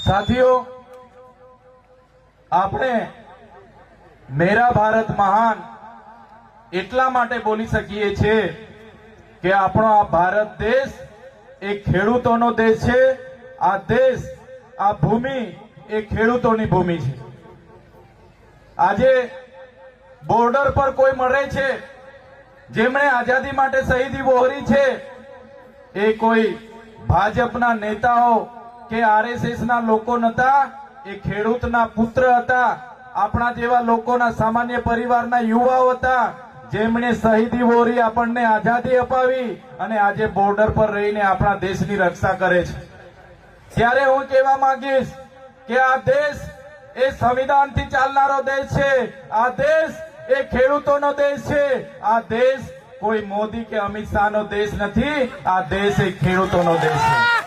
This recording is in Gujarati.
સાથીઓ, આપણે મેરા ભારત મહાન એટલા માટે બોલી શકીએ છીએ કે આપણો આ ભારત દેશ એ ખેડૂતોનો દેશ છે। આ દેશ, આ ભૂમિ એ ખેડૂતોની ભૂમિ છે। આજે બોર્ડર પર કોઈ મરે છે, જેમણે આઝાદી માટે શહીદી વહોરી છે, એ કોઈ ભાજપના નેતાઓ કે આરએસએસ ના લોકો નતા, એ ખેડૂતના પુત્ર હતા। આપણા જેવા લોકોના સામાન્ય પરિવારના યુવાઓ હતા, જેમણે શહીદી વહોરી આપણને આઝાદી અપાવી અને આજે બોર્ડર પર રહીને આપણા દેશની રક્ષા કરે છે। ત્યારે હું કહેવા માંગીશ કે આ દેશ એ સંવિધાનથી ચાલનારો દેશ છે। આ દેશ એ ખેડૂતોનો દેશ છે। આ દેશ કોઈ મોદી કે અમિત શાહનો દેશ નથી। આ દેશ એ ખેડૂતોનો દેશ છે।